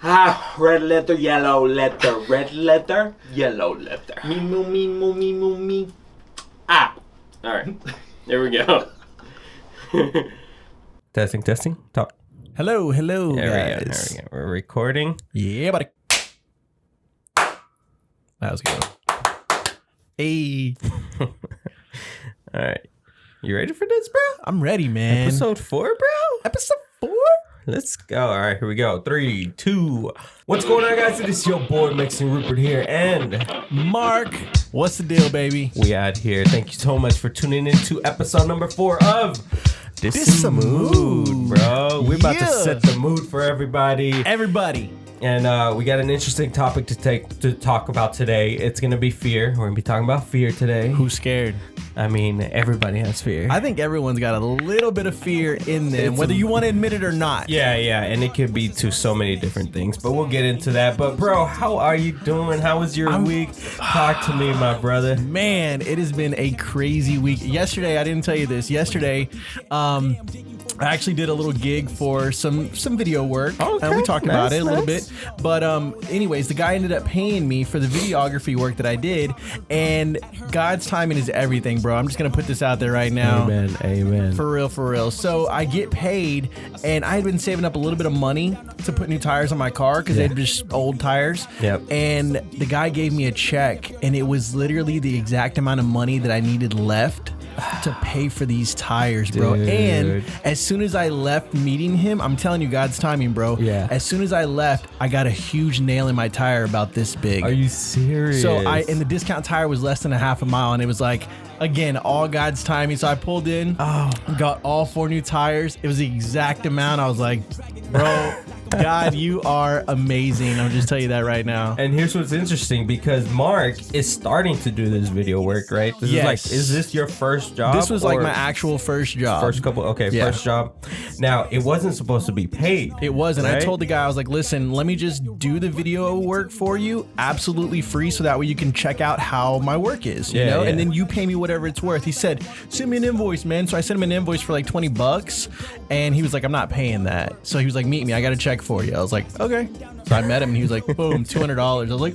Red letter, yellow letter, red letter, yellow letter. Me, moo, me, moo, me, moo, me. Ah. All right. There we go. Testing. Talk. Hello, There we go. guys. We're recording. Yeah, buddy. That was good. Hey, All right. You ready for this, bro? I'm ready, man. Episode 4, bro? Episode 4? Let's go. All right, here we go. 3, 2. What's going on, guys? It is your boy, Mixing Rupert here, and Mark, what's the deal, baby? we out here. Thank you so much for tuning in to episode number 4 of DISAMOOD, bro. We're about to Yeah. set the mood for everybody. Everybody. And we got an interesting topic to talk about today. It's going to be fear. We're going to be talking about fear today. Who's scared? I mean, everybody has fear. I think everyone's got a little bit of fear in them, whether you want to admit it or not. Yeah, and it could be to so many different things, but we'll get into that. But bro, how are you doing? How was your week? Talk to me, my brother. Man, it has been a crazy week. Yesterday, I didn't tell you this. Yesterday, I actually did a little gig for some video work. Okay, We talked about it a little nice. bit. But anyways, the guy ended up paying me for the videography work that I did. And God's timing is everything, bro. I'm just going to put this out there right now. Amen. For real. So I get paid, and I had been saving up a little bit of money to put new tires on my car because they're just old tires. Yep. And the guy gave me a check, and it was literally the exact amount of money that I needed left to pay for these tires, bro. Dude. And as soon as I left meeting him, I'm telling you, God's timing, bro. Yeah. As soon as I left, I got a huge nail in my tire about this big. Are you serious? So and the discount tire was less than a half a mile, and it was like, again, all God's timing. So I pulled in, got all 4 new tires. It was the exact amount. I was like, bro, God, you are amazing. I'll just tell you that right now. And here's what's interesting, because Mark is starting to do this video work, right? This Yes. is this your first job? This was like or my actual first job. first couple. Okay, Yeah. first job. Now, it wasn't supposed to be paid. It was, and I right? told the guy, I was like, listen, let me just do the video work for you absolutely free, so that way you can check out how my work is, you Yeah, know? yeah. And then you pay me whatever it's worth. He said, send me an invoice, man. So I sent him an invoice for like $20, and he was like, I'm not paying that. So he was like, meet me, I got a check for you. I was like, okay. So I met him, and he was like, boom, $200. I was like,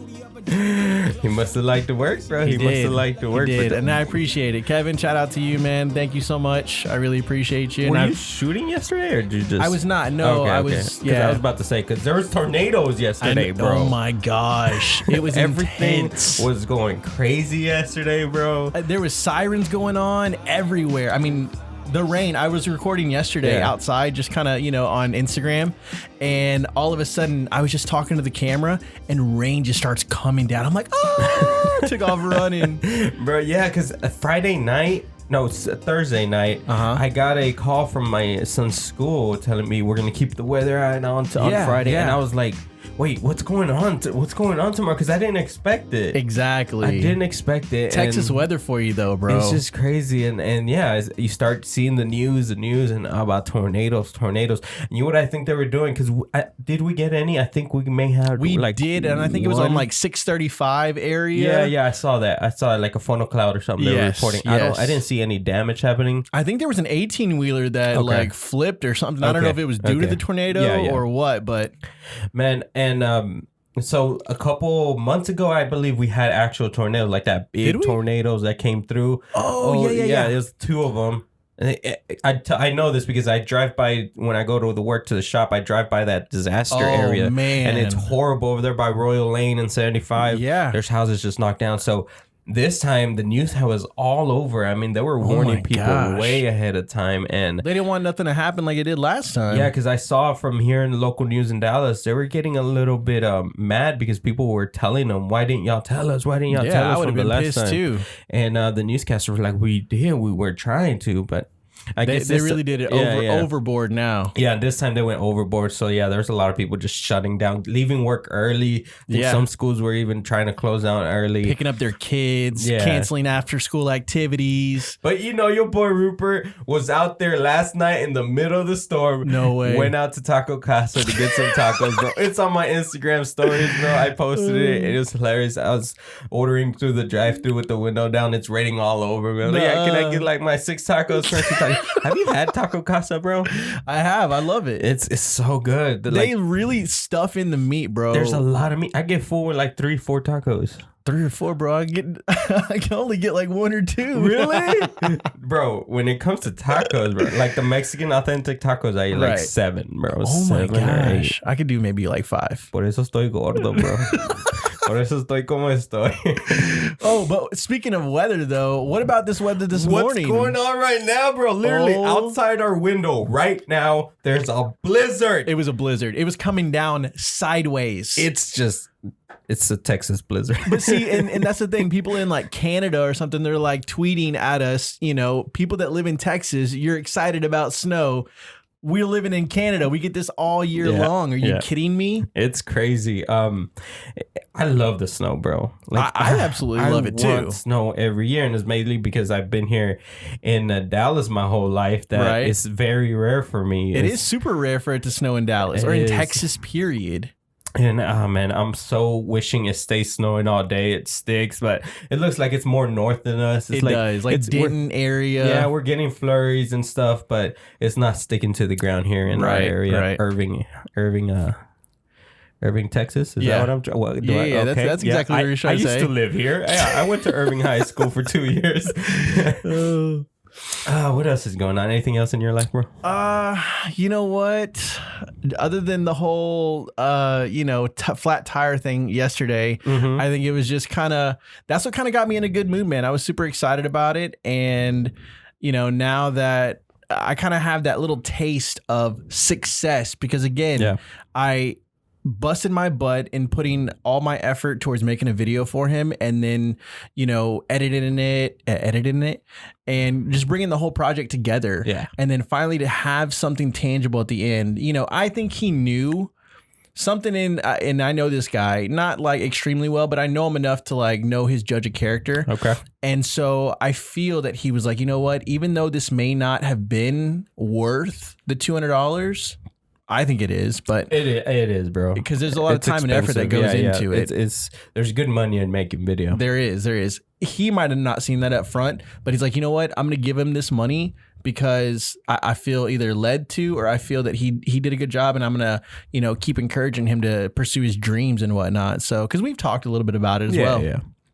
He must have liked the work, bro. He must have liked the work. He did, but and I appreciate it. Kevin, shout out to you, man. Thank you so much. I really appreciate you. Were And you shooting yesterday, or did you just? I was not. No, I was. 'Cause Yeah. I was about to say, because there was tornadoes yesterday, bro. Oh my gosh, it was Everything intense. was going crazy yesterday, bro. There was sirens going on everywhere. I mean, the rain. I was recording yesterday outside, just kind of, on Instagram, and all of a sudden I was just talking to the camera, and rain just starts coming down. I'm like, oh, took off running. Bro, yeah, because Friday night, no, it's Thursday night, I got a call from my son's school telling me we're going to keep the weather on Friday. Yeah. And I was like, wait, what's going on? What's going on tomorrow? Because I didn't expect it. Exactly. I didn't expect it. Texas and weather for you though, bro. It's just crazy. And yeah, as you start seeing the news and about tornadoes. And you know what I think they were doing? Because did we get any? I think we may have. We like did, and I think it was on like 635 area. Yeah, I saw that. I saw like a funnel cloud or something they were Yes, reporting. yes. I didn't see any damage happening. I think there was an 18-wheeler that like flipped or something. I don't know if it was due to the tornado or what, but Man, and so a couple months ago, I believe we had actual tornadoes, like that big tornadoes that came through. Oh, yeah. There's 2 of them. And I know this because I drive by when I go to the work to the shop. I drive by that disaster area, man. and it's horrible over there by Royal Lane and 75. Yeah, there's houses just knocked down. So this time the news was all over. I mean, they were warning people way ahead of time, and they didn't want nothing to happen like it did last time. yeah, because I saw from here in the local news in Dallas, they were getting a little bit mad because people were telling them, "Why didn't y'all tell us? Why didn't y'all tell us?" I would have been pissed too. And the newscasters were like, "We did. We were trying to, but." I guess they really did it overboard now. Yeah, this time they went overboard. So yeah, there's a lot of people just shutting down, leaving work early. I think some schools were even trying to close down early, picking up their kids, canceling after school activities. But your boy Rupert was out there last night in the middle of the storm. No way. Went out to Taco Casa to get some tacos, bro. It's on my Instagram stories, bro. I posted it. It was hilarious. I was ordering through the drive-thru with the window down. It's raining all over, man. Like, can I get like my 6 tacos, 20 tacos? Have you had taco casa, bro? I have. I love it. It's so good. They really stuff in the meat, bro. There's a lot of meat. I get full with like 3-4 tacos. 3 or 4, bro. I can only get like 1 or 2. Really? Bro, when it comes to tacos, bro, like the Mexican authentic tacos, I eat like 7, bro. Oh my 7 or 8. gosh. I could do maybe like 5. Por eso estoy gordo, bro. Por eso estoy como estoy. Oh, but speaking of weather, though, what about this weather this morning? What's going on right now, bro? Literally outside our window right now, there's a blizzard. It was a blizzard. It was coming down sideways. It's a Texas blizzard. But see, and that's the thing. People in like Canada or something, they're like tweeting at us, you know, people that live in Texas, you're excited about snow. We're living in Canada. We get this all year long. Are you kidding me? It's crazy. I love the snow, bro. Like I absolutely love it too. I want snow every year, and it's mainly because I've been here in Dallas my whole life. That it's very rare for me. It is super rare for it to snow in Dallas or in Texas, period. And man, I'm so wishing it stays snowing all day. It sticks, but it looks like it's more north than us. It does, like Denton area. Yeah, we're getting flurries and stuff, but it's not sticking to the ground here in our area. Right. Irving, Texas. Is that what I'm? That's exactly what you're trying to say. I used to live here. Yeah, I went to Irving High School for 2 years. What else is going on? Anything else in your life, bro? You know what? Other than the whole, flat tire thing yesterday, I think it was just that's what kind of got me in a good mood, man. I was super excited about it. And, you know, now that I kind of have that little taste of success, because again, I busted my butt in putting all my effort towards making a video for him, and then, you know, editing it and just bringing the whole project together. Yeah. And then finally to have something tangible at the end. You know, I think he knew something and I know this guy, not like extremely well, but I know him enough to like know his judge of character. Okay. And so I feel that he was like, you know what, even though this may not have been worth the $200, I think it is, but it is, bro. Because there's a lot of time and effort that goes into it. There's good money in making video. There is. He might have not seen that up front, but he's like, you know what? I'm going to give him this money because I feel either led to, or I feel that he did a good job, and I'm going to, you know, keep encouraging him to pursue his dreams and whatnot. So, because we've talked a little bit about it as well.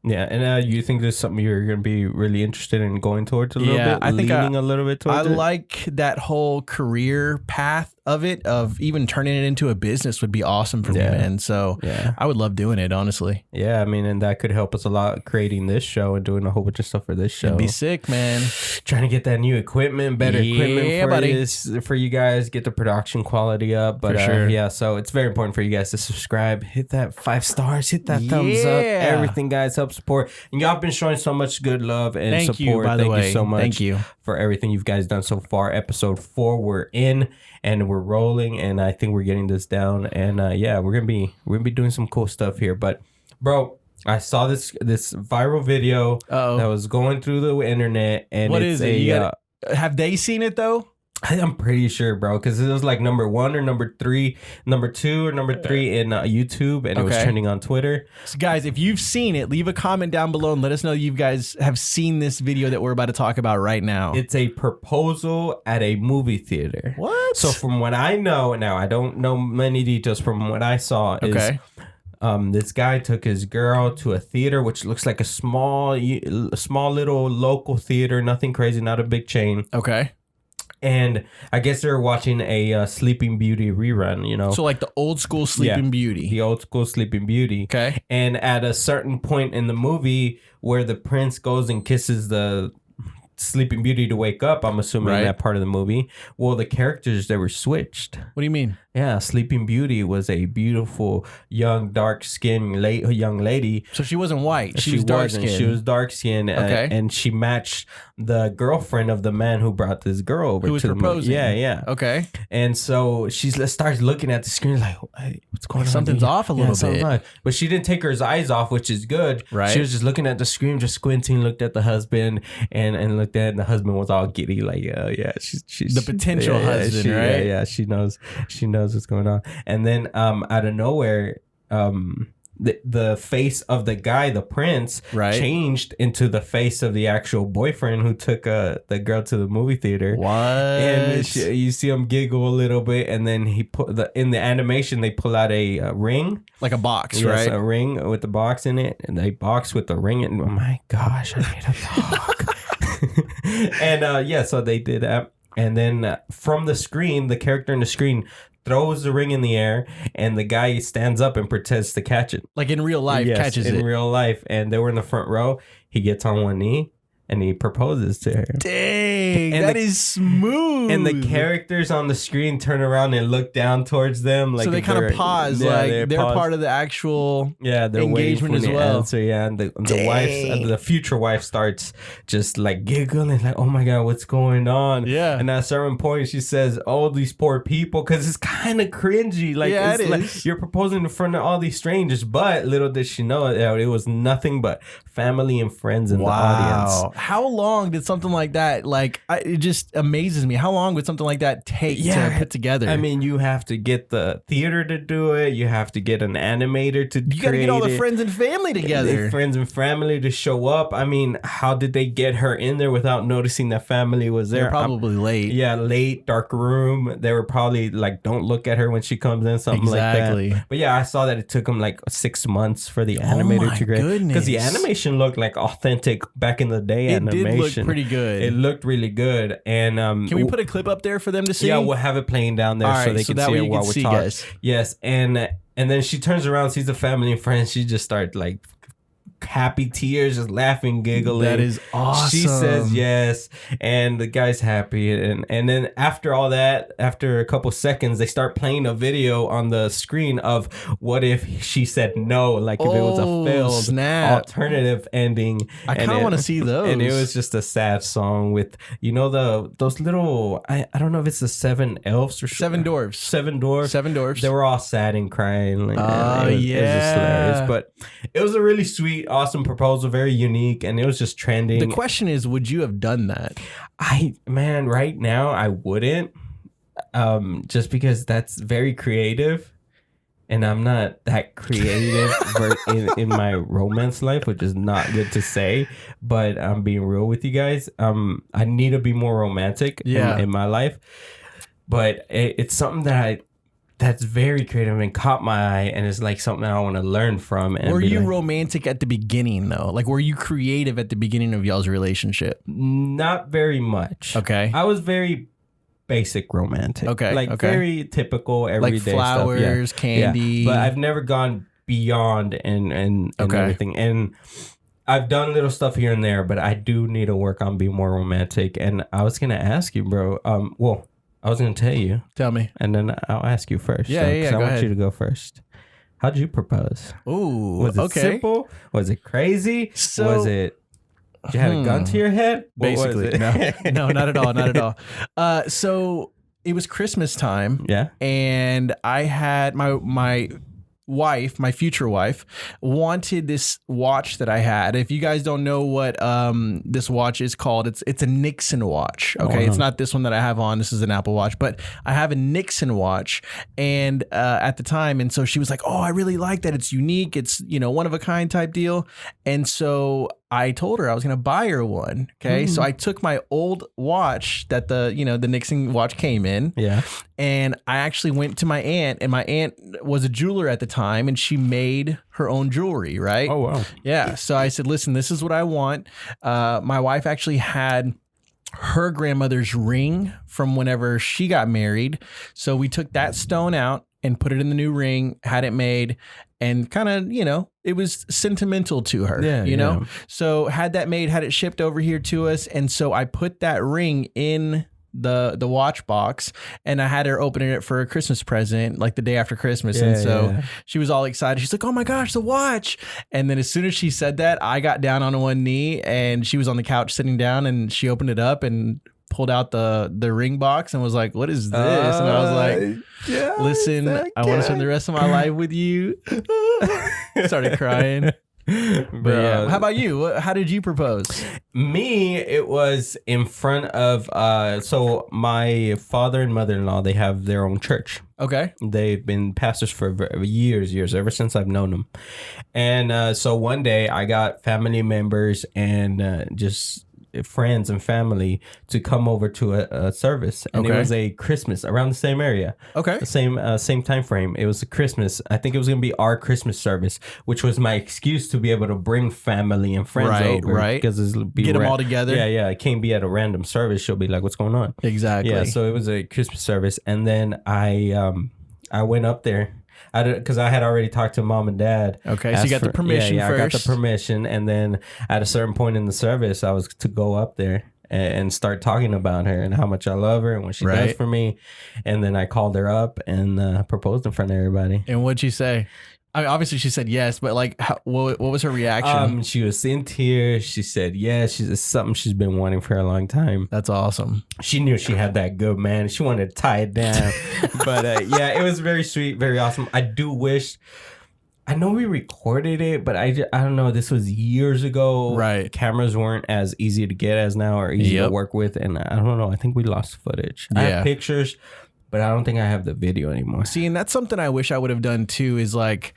Yeah, and you think there's something you're going to be really interested in going towards a little bit? I think leaning a little bit towards it? I like that whole career path of it, of even turning it into a business would be awesome for me, man. So I would love doing it, honestly. Yeah, I mean, and that could help us a lot creating this show and doing a whole bunch of stuff for this show. It'd be sick, man. Trying to get that new equipment, better equipment for you guys, get the production quality up. But sure. So it's very important for you guys to subscribe, hit that 5 stars, hit that thumbs up. Everything, guys, help support. And y'all have been showing so much good love and support. Thank you so much. Thank you for everything you guys done so far. Episode 4, we're in. And we're rolling, and I think we're getting this down. And we're gonna be doing some cool stuff here. But bro, I saw this viral video that was going through the internet, and what is it? Have they seen it though? I'm pretty sure, bro, because it was like number 1 or number 3, number 2 or number 3 in YouTube, and it was trending on Twitter. So guys, if you've seen it, leave a comment down below and let us know you guys have seen this video that we're about to talk about right now. It's a proposal at a movie theater. What? So from what I know, now I don't know many details, from what I saw is this guy took his girl to a theater, which looks like a small little local theater, nothing crazy, not a big chain. Okay. And I guess they were watching a Sleeping Beauty rerun, you know. So like the old school Sleeping Beauty. The old school Sleeping Beauty. Okay. And at a certain point in the movie where the prince goes and kisses the Sleeping Beauty to wake up, I'm assuming that part of the movie. Well, the characters, they were switched. What do you mean? Yeah, Sleeping Beauty was a beautiful, young, dark-skinned young lady. So she wasn't white. She was dark-skinned. She was dark-skinned. And she matched the girlfriend of the man who brought this girl over. Who was proposing. Yeah. Okay. And so she starts looking at the screen like, hey, what's going on? Something's off a little bit. Off. But she didn't take her eyes off, which is good. Right. She was just looking at the screen, just squinting, looked at the husband, and looked at, and the husband was all giddy, like, she's the potential husband, right? Yeah, she knows what's going on. And then out of nowhere, the face of the guy, the prince, changed into the face of the actual boyfriend who took the girl to the movie theater. What? And you see him giggle a little bit, and then he in the animation they pull out a ring, like a box, yes, a ring with the box in it, and they box with the ring. And oh my gosh, I need a dog. And so they did that, and then from the screen, the character in the screen throws the ring in the air, and the guy stands up and pretends to catch it. Like in real life, catches it. in real life. And they were in the front row. He gets on one knee, and he proposes to her. Dang, and that is smooth. And the characters on the screen turn around and look down towards them. Like, so they kind of pause, like they're part of the actual engagement as well. Answer, and the wife, the future wife, starts just like giggling, like, oh my God, what's going on? Yeah. And at a certain point, she says, oh, these poor people, because it's kind of cringy. Like, it's like you're proposing in front of all these strangers, but little did she know it was nothing but family and friends in the audience. How long did something like that, it just amazes me. How long would something like that take to put together? I mean, you have to get the theater to do it. You have to get an animator to create it. You got to get all the friends and family together. Friends and family to show up. I mean, how did they get her in there without noticing that family was there? They're probably late. Yeah, late, dark room. They were probably like, don't look at her when she comes in, something like that. But yeah, I saw that it took them like 6 months for the animator to create. Because the animation looked like authentic back in the day. It did look pretty good. It looked really good. And can we put a clip up there for them to see? Yeah, we'll have it playing down there so they can see it while we're talking. Yes, and then she turns around, sees the family and friends. She just starts like happy tears, just laughing, giggling. That is awesome. She says yes, and the guy's happy. And then after all that, after a couple seconds, they start playing a video on the screen of what if she said no, like if it was a failed alternative ending. I kind of want to see those. And it was just a sad song with, those little, I don't know if it's the 7 elves or Seven dwarves. 7 dwarves. 7 dwarves. They were all sad and crying. Like, it was just hilarious. But it was a really sweet, awesome proposal, very unique, and it was just trending. The question is, would you have done that? Right now I wouldn't, just because that's very creative, and I'm not that creative in my romance life, which is not good to say, but I'm being real with you guys. I need to be more romantic in my life, but it's something that's very creative and caught my eye, and it's like something I want to learn from. And were you romantic at the beginning though? Like, were you creative at the beginning of y'all's relationship? Not very much. Okay. I was very basic romantic. Okay. Very typical everyday stuff. Like flowers, candy. Yeah. But I've never gone beyond and everything. And I've done little stuff here and there, but I do need to work on being more romantic. And I was gonna ask you, bro. I was going to tell you. Tell me. And then I'll ask you first. Yeah. I want you to go first. How'd you propose? Ooh, was it simple? Was it crazy? Did you have a gun to your head? Basically, no, not at all. Not at all. So it was Christmas time. Yeah. And I had my wife, my future wife, wanted this watch that I had. If you guys don't know what this watch is called, it's a Nixon watch. Okay, it's not this one that I have on. This is an Apple Watch, but I have a Nixon watch, and at the time, and so she was like, "Oh, I really like that. It's unique. It's one of a kind type deal." And so I told her I was going to buy her one. Okay. So I took my old watch that the Nixon watch came in. Yeah. And I actually went to my aunt, and my aunt was a jeweler at the time, and she made her own jewelry. Right. Oh, wow. Yeah. So I said, listen, this is what I want. My wife actually had her grandmother's ring from whenever she got married. So we took that stone out and put it in the new ring, had it made, and kind of, it was sentimental to her, you know? So had that made, had it shipped over here to us. And so I put that ring in the watch box, and I had her opening it for a Christmas present, like the day after Christmas. And so she was all excited. She's like, "Oh my gosh, the watch." And then as soon as she said that, I got down on one knee, and she was on the couch sitting down, and she opened it up and pulled out the ring box and was like, "What is this?" And I was like, "Listen, I want to spend the rest of my life with you." Started crying. But yeah. How about you? How did you propose? Me, it was in front of so my father and mother-in-law, they have their own church. Okay. They've been pastors for years, ever since I've known them. And so one day I got family members and just friends and family to come over to a service, and it was a Christmas around the same area. Okay, the same time frame. It was a Christmas. I think it was gonna be our Christmas service, which was my excuse to be able to bring family and friends over, right? Because get them all together. Yeah. It can't be at a random service. She'll be like, "What's going on?" Exactly. Yeah. So it was a Christmas service, and then I went up there. Because I had already talked to mom and dad. Okay, so you got the permission first. I got the permission. And then at a certain point in the service, I was to go up there and start talking about her and how much I love her and what she does for me. And then I called her up and proposed in front of everybody. And what'd you say? I mean, obviously she said yes, but like, what was her reaction? She was in tears. She said yes. It's something she's been wanting for a long time. That's awesome. She knew she had that good man. She wanted to tie it down. But yeah, it was very sweet, very awesome. I do wish. I know we recorded it, but I don't know. This was years ago. Right. Cameras weren't as easy to get as now or easy to work with. And I don't know. I think we lost footage. I have pictures, but I don't think I have the video anymore. See, and that's something I wish I would have done too, is like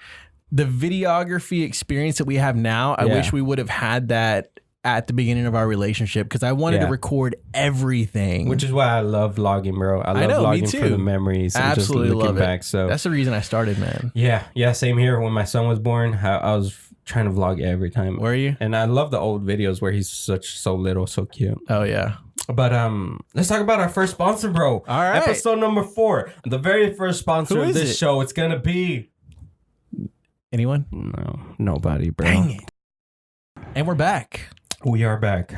the videography experience that we have now. I wish we would have had that at the beginning of our relationship, because I wanted to record everything. Which is why I love vlogging, bro. I love vlogging for the memories. Absolutely and just looking love back. it. So that's the reason I started, man. Yeah, same here. When my son was born, I was trying to vlog every time. Were you? And I love the old videos where he's so little, so cute. Oh yeah. But let's talk about our first sponsor, bro. All right. Episode number 4. The very first sponsor of this show. It's gonna be anyone? No, nobody, bro. Dang it. And we're back. We are back,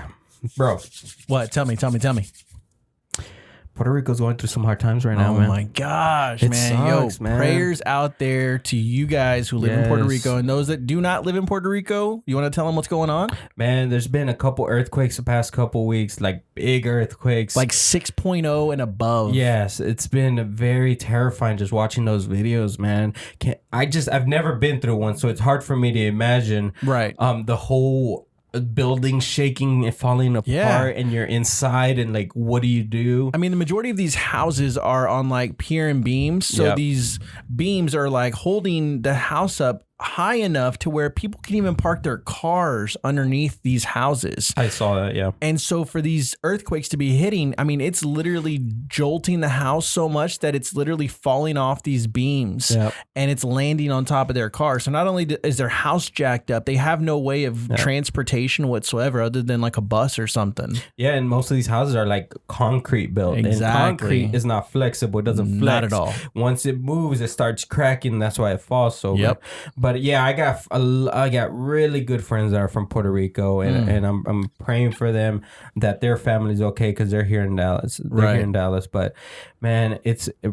bro. What? Tell me. Puerto Rico's going through some hard times right now, man. Oh my gosh, it man. Sucks, man. Prayers out there to you guys who live in Puerto Rico, and those that do not live in Puerto Rico. You want to tell them what's going on? Man, there's been a couple earthquakes the past couple weeks, like big earthquakes. Like 6.0 and above. Yes, it's been very terrifying just watching those videos, man. I've never been through one, so it's hard for me to imagine the whole building shaking and falling apart and you're inside and like, what do you do? I mean, the majority of these houses are on like pier and beams, so these beams are like holding the house up high enough to where people can even park their cars underneath these houses. I saw that, yeah. And so for these earthquakes to be hitting, I mean, it's literally jolting the house so much that it's literally falling off these beams and it's landing on top of their car. So not only is their house jacked up, they have no way of transportation whatsoever other than like a bus or something. Yeah, and most of these houses are like concrete built. Exactly. And concrete is not flexible. It doesn't flex. Not at all. Once it moves, it starts cracking. That's why it falls over. Yep. But yeah, I got really good friends that are from Puerto Rico, and I'm praying for them that their family's okay, because they're here in Dallas. They're here in Dallas, but man,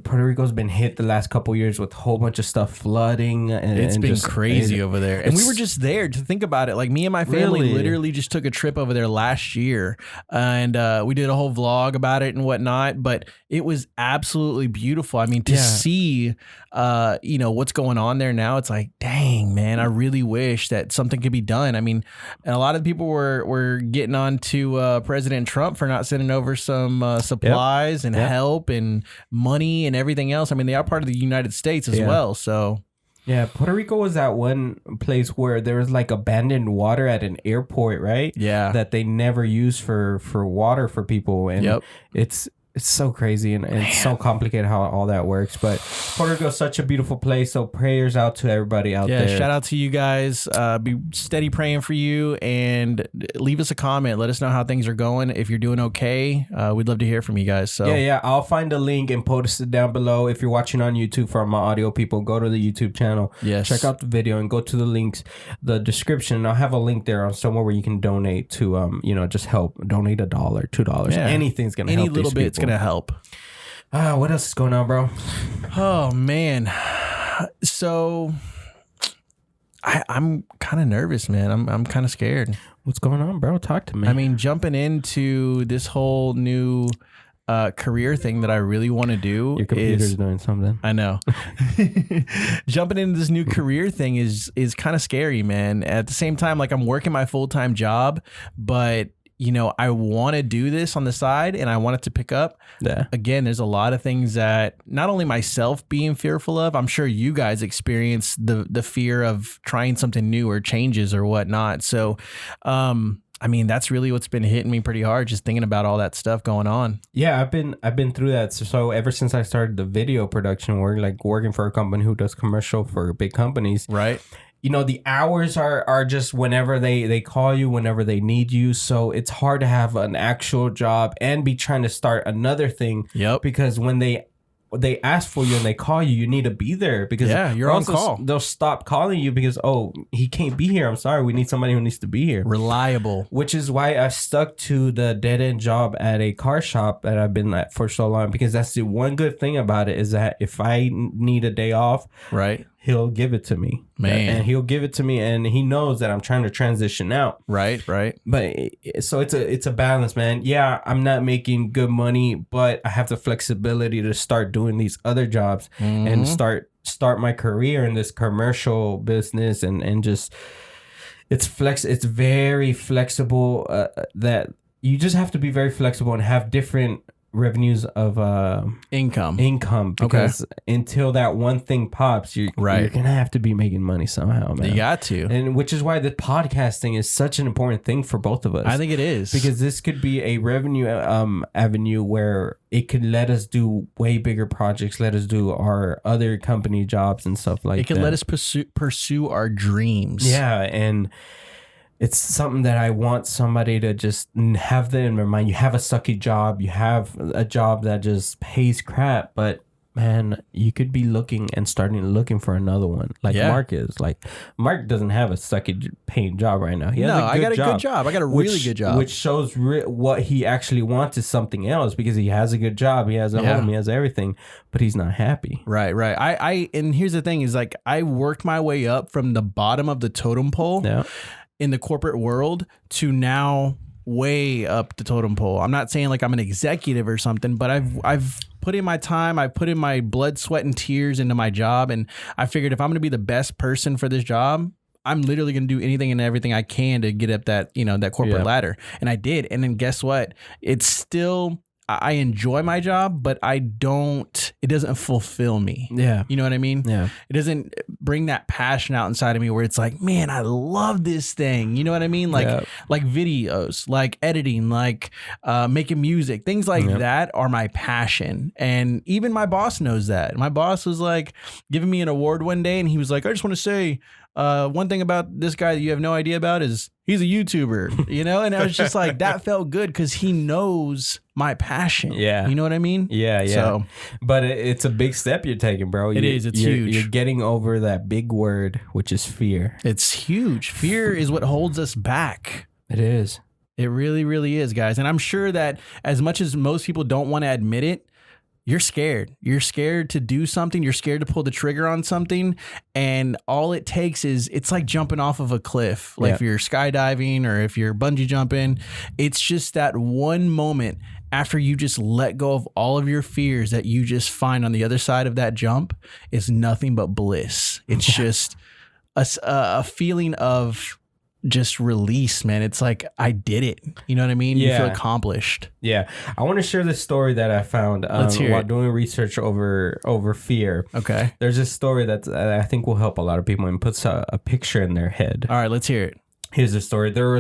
Puerto Rico's been hit the last couple years with a whole bunch of stuff flooding. It's been crazy over there, and we were just there to think about it. Like me and my family literally just took a trip over there last year, and we did a whole vlog about it and whatnot. But it was absolutely beautiful. I mean, to see, what's going on there now, it's like, dang, man, I really wish that something could be done. I mean, and a lot of people were getting on to President Trump for not sending over some supplies and help and money and everything else. I mean, they are part of the United States as well. So yeah, Puerto Rico was that one place where there was like abandoned water at an airport, right? Yeah, that they never use for water for people, and it's so crazy and it's so complicated how all that works. But Puerto Rico is such a beautiful place. So prayers out to everybody out there. Yeah, shout out to you guys. Be steady praying for you, and leave us a comment. Let us know how things are going. If you're doing okay, we'd love to hear from you guys. So yeah, I'll find a link and post it down below. If you're watching on YouTube, for my audio people, go to the YouTube channel. Yes. Check out the video and go to the links, the description. I'll have a link there on somewhere where you can donate to just help. Donate $1, $2. Yeah. Anything's gonna help. Any little bit's gonna help. What else is going on, bro? Oh man, so I'm kind of nervous, man. I'm kind of scared. What's going on, bro? Talk to me. I mean, jumping into this whole new career thing that I really want to do. Your computer's doing something. I know. Jumping into this new career thing is kind of scary, man. At the same time, like I'm working my full-time job, but you know, I want to do this on the side and I want it to pick up. Yeah. Again, there's a lot of things that not only myself being fearful of, I'm sure you guys experience the fear of trying something new or changes or whatnot. So, I mean, that's really what's been hitting me pretty hard, just thinking about all that stuff going on. Yeah, I've been through that. So ever since I started the video production work, like working for a company who does commercial for big companies, right? You know, the hours are just whenever they call you, whenever they need you. So it's hard to have an actual job and be trying to start another thing. Yep. Because when they ask for you and they call you, you need to be there because you're on call. They'll stop calling you because, he can't be here. I'm sorry. We need somebody who needs to be here. Reliable. Which is why I stuck to the dead end job at a car shop that I've been at for so long, because that's the one good thing about it is that if I need a day off, right, he'll give it to me. Man. And he'll give it to me and he knows that I'm trying to transition out. Right. But so it's a balance, man. Yeah, I'm not making good money, but I have the flexibility to start doing these other jobs and start my career in this commercial business and just it's very flexible that you just have to be very flexible and have different revenues of income because until that one thing pops, you're gonna have to be making money somehow, man. You got to, and which is why the podcasting is such an important thing for both of us. I think it is, because this could be a revenue avenue where it could let us do way bigger projects, let us do our other company jobs and stuff like that. It could let us pursue our dreams. Yeah, and it's something that I want somebody to just have that in their mind. You have a sucky job. You have a job that just pays crap. But, man, you could be looking for another one. Like Mark is. Like, Mark doesn't have a sucky paying job right now. I got a good job. I got a really good job. Which shows what he actually wants is something else because he has a good job. He has a home. He has everything. But he's not happy. Right. And here's the thing is like I worked my way up from the bottom of the totem pole. Yeah. In the corporate world to now way up the totem pole. I'm not saying like I'm an executive or something, but I've put in my time, I put in my blood, sweat, and tears into my job, and I figured if I'm going to be the best person for this job, I'm literally going to do anything and everything I can to get up that corporate ladder. And I did. And then guess what? It's still, I enjoy my job, but it doesn't fulfill me. Yeah. You know what I mean? Yeah. It doesn't bring that passion out inside of me where it's like, man, I love this thing. You know what I mean? Like, like videos, like editing, like making music, things like that are my passion. And even my boss knows that. My boss was like giving me an award one day and he was like, I just want to say, one thing about this guy that you have no idea about is he's a YouTuber, you know? And I was just like, that felt good because he knows my passion. Yeah. You know what I mean? Yeah. So, but it's a big step you're taking, bro. It's huge. You're getting over that big word, which is fear. It's huge. Fear is what holds us back. It is. It really, really is, guys. And I'm sure that as much as most people don't want to admit it, you're scared. You're scared to do something. You're scared to pull the trigger on something. And all it takes is, it's like jumping off of a cliff. Like if you're skydiving or if you're bungee jumping, it's just that one moment after you just let go of all of your fears that you just find on the other side of that jump is nothing but bliss. It's just a feeling of just release, man. It's like, I did it. You know what I mean? You feel accomplished. Yeah. I want to share this story that I found while doing research over fear. Okay. There's this story that I think will help a lot of people and puts a picture in their head. All right, let's hear it. Here's the story. There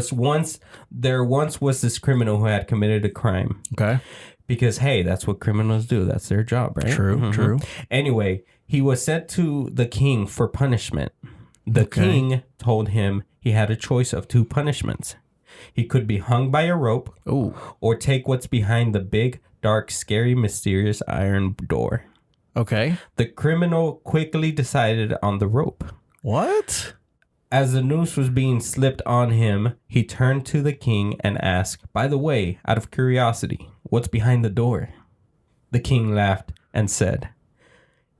once was this criminal who had committed a crime. Okay. Because, hey, that's what criminals do. That's their job, right? True. Anyway, he was sent to the king for punishment. The king told him he had a choice of two punishments. He could be hung by a rope or take what's behind the big, dark, scary, mysterious iron door. Okay. The criminal quickly decided on the rope. What? As the noose was being slipped on him, he turned to the king and asked, by the way, out of curiosity, what's behind the door? The king laughed and said,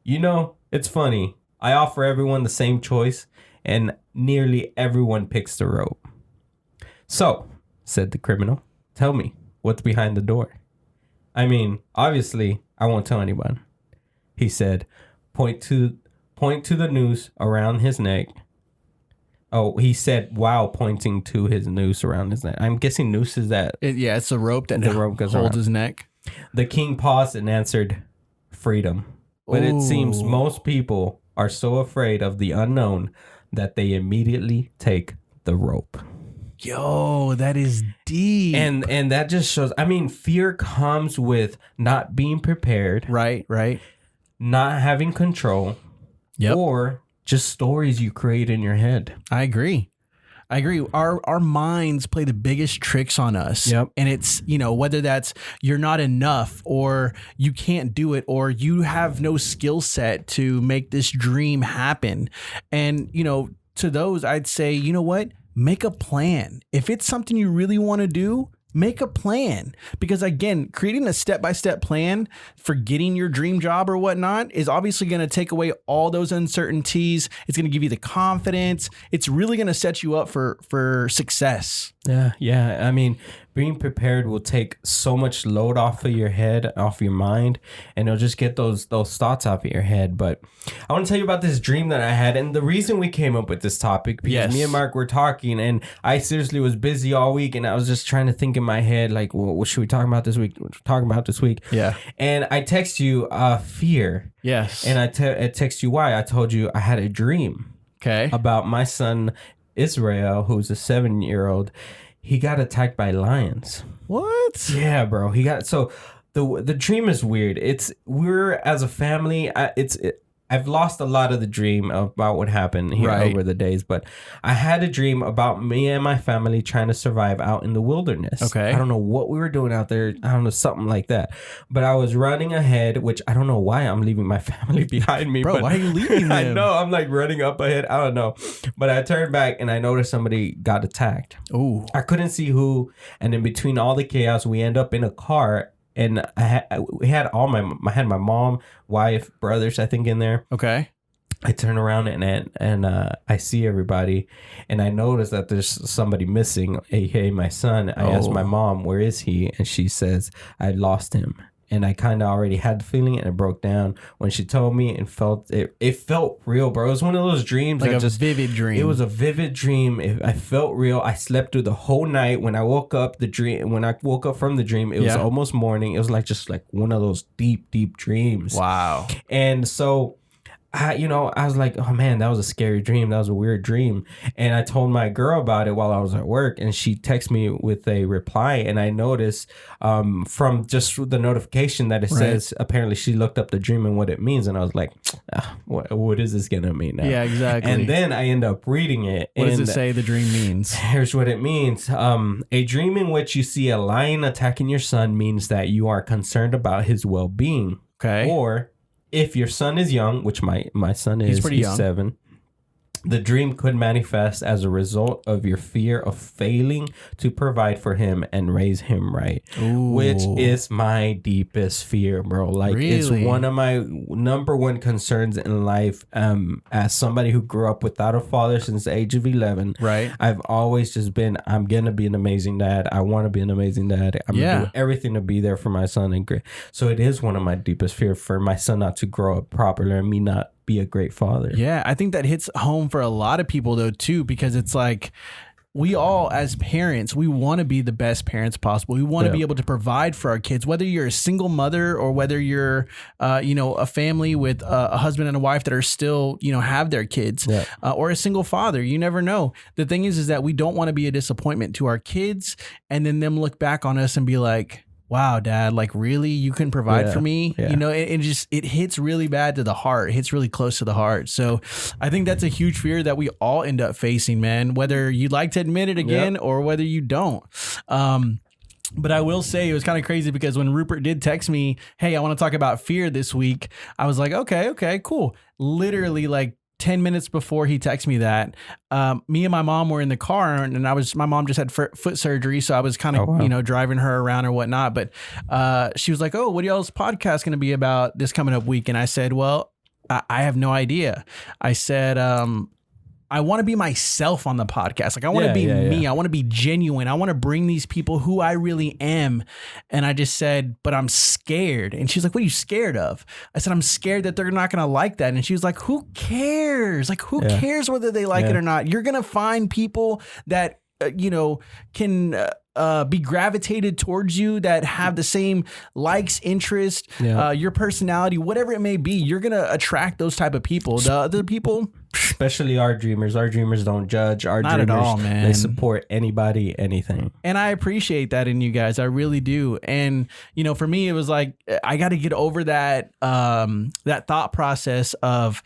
you know, it's funny. I offer everyone the same choice, and nearly everyone picks the rope. So, said the criminal, tell me, what's behind the door? I mean, obviously, I won't tell anyone. He said, point to the noose around his neck. Oh, he said, wow, pointing to his noose around his neck. I'm guessing noose is that. It's a rope that the rope goes holds around his neck. The king paused and answered, freedom. But it seems most people are so afraid of the unknown that they immediately take the rope. Yo, that is deep. And that just shows, I mean, fear comes with not being prepared. Right. Not having control. Yep. Or just stories you create in your head. I agree. Our minds play the biggest tricks on us. Yep. And it's, whether that's you're not enough or you can't do it or you have no skill set to make this dream happen. And, to those, I'd say, you know what? Make a plan. If it's something you really want to do, make a plan. Because again, creating a step-by-step plan for getting your dream job or whatnot is obviously going to take away all those uncertainties. It's going to give you the confidence. It's really going to set you up for success. Yeah. I mean, being prepared will take so much load off of your head, off your mind, and it'll just get those thoughts off of your head. But I want to tell you about this dream that I had, and the reason we came up with this topic, because me and Mark were talking, and I seriously was busy all week, and I was just trying to think in my head, like, well, what should we talk about this week? Yeah. And I text you fear. Yes. And I text you why. I told you I had a dream. Okay. About my son Israel, who's a 7-year-old. He got attacked by lions. What? Yeah, bro. He got the dream is weird. We're as a family. I've lost a lot of the dream about what happened here over the days, but I had a dream about me and my family trying to survive out in the wilderness. Okay. I don't know what we were doing out there. I don't know, something like that. But I was running ahead, which I don't know why I'm leaving my family behind me. Bro, why are you leaving them? I know. I'm like running up ahead. I don't know. But I turned back and I noticed somebody got attacked. Ooh. I couldn't see who. And in between all the chaos, we end up in a car. And I had my mom, wife, brothers, I think, in there. Okay. I turn around and I see everybody, and I notice that there's somebody missing. Hey, my son. I asked my mom, where is he? And she says, I lost him. And I kind of already had the feeling, and it broke down when she told me. And it felt real, bro. It was one of those dreams, like a vivid dream. It was a vivid dream. I felt real. I slept through the whole night. When I woke up from the dream, it was almost morning. It was just like one of those deep, deep dreams. Wow. And so I was like, oh man, that was a scary dream. That was a weird dream. And I told my girl about it while I was at work, and she texted me with a reply. And I noticed from just the notification that it says, apparently she looked up the dream and what it means. And I was like, what is this going to mean now? Yeah, exactly. And then I end up reading it. What does it say the dream means? Here's what it means. A dream in which you see a lion attacking your son means that you are concerned about his well-being. Okay. Or if your son is young, which my son is, he's young. 7, the dream could manifest as a result of your fear of failing to provide for him and raise him right. Ooh. Which is my deepest fear, bro. Like, really? It's one of my number one concerns in life. As somebody who grew up without a father since the age of 11, right? I've always just been, I'm gonna be an amazing dad. I want to be an amazing dad. I'm gonna do everything to be there for my son and great. So it is one of my deepest fears for my son not to grow up properly and me not be a great father. Yeah, I think that hits home for a lot of people though too, because it's like we all as parents, we want to be the best parents possible. We want to be able to provide for our kids, whether you're a single mother or whether you're a family with a husband and a wife that are still have their kids, or a single father. You never know. The thing is that we don't want to be a disappointment to our kids and then them look back on us and be like, wow, Dad, like really, you can provide for me? Yeah. It hits really bad to the heart. It hits really close to the heart. So I think that's a huge fear that we all end up facing, man, whether you'd like to admit it again or whether you don't. But I will say it was kind of crazy because when Rupert did text me, hey, I want to talk about fear this week, I was like, okay, cool. Literally like 10 minutes before he texted me that, me and my mom were in the car, and my mom just had foot surgery. So I was kind of, driving her around or whatnot. But she was like, oh, what are y'all's podcast going to be about this coming up week? And I said, well, I have no idea. I said, I want to be myself on the podcast. Like I want to be me. I want to be genuine. I want to bring these people who I really am. And I just said, but I'm scared. And she's like, what are you scared of? I said, I'm scared that they're not going to like that. And she was like, who cares? Like, who cares whether they like it or not? You're going to find people that, can be gravitated towards you, that have the same likes, interest, your personality, whatever it may be. You're going to attract those type of people. The other people, especially our dreamers don't judge. Our not dreamers, at all, man. They support anybody, anything. And I appreciate that in you guys. I really do. And, for me, it was like, I got to get over that, that thought process of,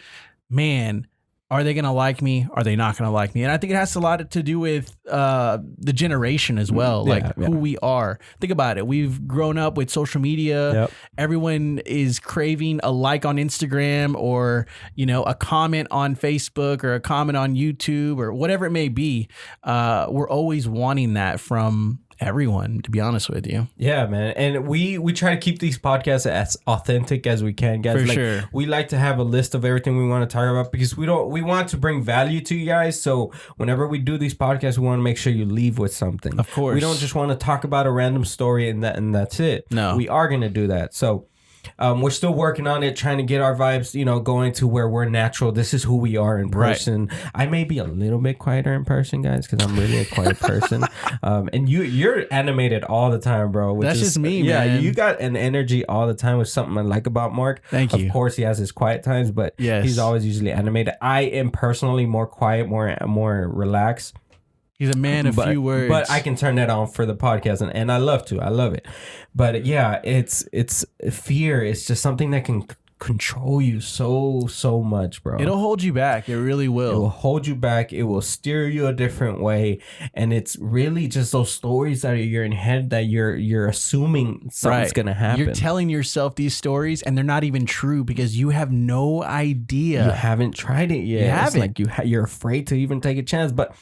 man, are they going to like me? Are they not going to like me? And I think it has a lot to do with the generation as well, who we are. Think about it. We've grown up with social media. Yep. Everyone is craving a like on Instagram or, a comment on Facebook or a comment on YouTube or whatever it may be. We're always wanting that from everyone, to be honest with you. Yeah, man. And we try to keep these podcasts as authentic as we can, guys. For sure. We like to have a list of everything we want to talk about because we want to bring value to you guys. So whenever we do these podcasts, we want to make sure you leave with something. Of course. We don't just want to talk about a random story and that's it. No. We are going to do that. So we're still working on it, trying to get our vibes, going to where we're natural. This is who we are in person. Right. I may be a little bit quieter in person, guys, because I'm really a quiet person. And you're animated all the time, bro. That's just me, man. Yeah, you got an energy all the time, with something I like about Mark. Thank you. Of course, he has his quiet times, but he's always usually animated. I am personally more quiet, more relaxed. He's a man of few words. But I can turn that on for the podcast, and I love to. I love it. But yeah, it's fear. It's just something that can control you so much, bro. It'll hold you back. It really will. It will hold you back. It will steer you a different way. And it's really just those stories that are in your head that you're assuming something's going to happen. You're telling yourself these stories and they're not even true because you have no idea. You haven't tried it yet. You haven't. It's like you're afraid to even take a chance. But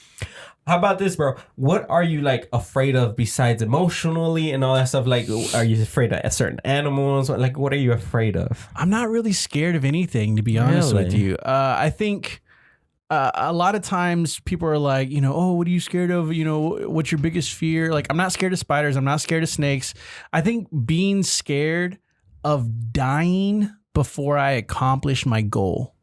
how about this, bro? What are you afraid of besides emotionally and all that stuff? Like, are you afraid of certain animals? Like, what are you afraid of? I'm not really scared of anything, to be honest with you. I think a lot of times people are like, oh, what are you scared of? What's your biggest fear? Like, I'm not scared of spiders. I'm not scared of snakes. I think being scared of dying before I accomplish my goal.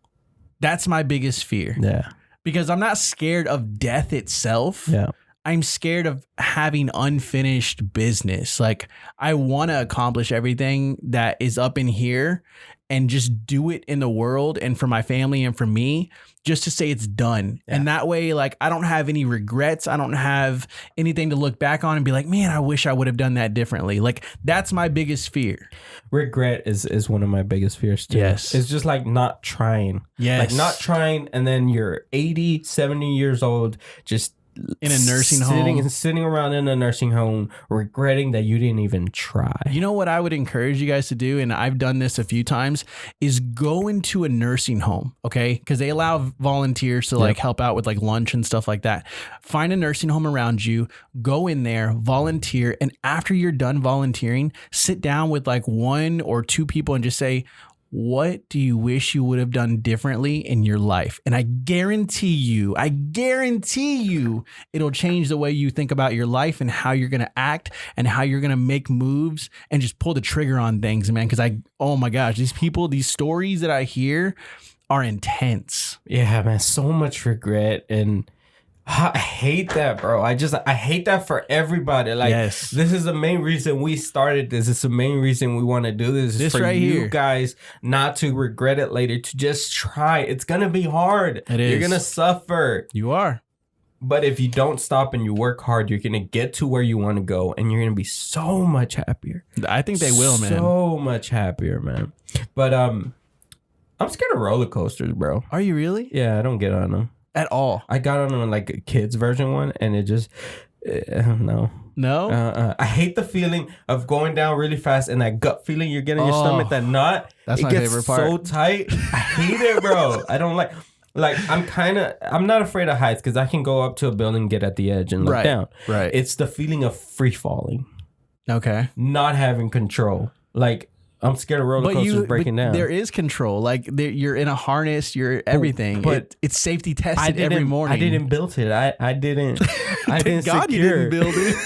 That's my biggest fear. Yeah. Because I'm not scared of death itself. Yeah. I'm scared of having unfinished business. Like, I want to accomplish everything that is up in here and just do it in the world and for my family and for me, just to say it's done. Yeah. And that way, I don't have any regrets. I don't have anything to look back on and be like, man, I wish I would have done that differently. That's my biggest fear. Regret is one of my biggest fears too. Yes. It's just not trying. Yes. Not trying, and then you're 80, 70 years old, just in a nursing home, sitting around in a nursing home, regretting that you didn't even try. You know what I would encourage you guys to do, and I've done this a few times, is go into a nursing home, okay? Because they allow volunteers to help out with lunch and stuff like that. Find a nursing home around you, go in there, volunteer, and after you're done volunteering, sit down with one or two people and just say, what do you wish you would have done differently in your life? And I guarantee you, it'll change the way you think about your life and how you're going to act and how you're going to make moves and just pull the trigger on things, man. Because oh my gosh, these stories that I hear are intense. Yeah, man, so much regret, and I hate that, bro. I hate that for everybody. Yes. This is the main reason we started this. It's the main reason we want to do this. This for right you here. Guys not to regret it later, to just try. It's going to be hard. It is. You're going to suffer. You are. But if you don't stop and you work hard, you're going to get to where you want to go, and you're going to be so much happier. I think they will, man. So much happier, man. But I'm scared of roller coasters, bro. Are you really? Yeah, I don't get on them. At all. I got on a kids version one, and it just no. I hate the feeling of going down really fast and that gut feeling you're getting in your stomach. That knot. That's my favorite part. So tight. I hate it, bro. I don't like. I'm not afraid of heights because I can go up to a building, get at the edge, and look down. Right. It's the feeling of free falling. Okay. Not having control. I'm scared of roller coasters breaking down. There is control. Like you're in a harness. You're everything. But it's safety tested every morning. I didn't build it. I didn't. I didn't God secure. You didn't build it.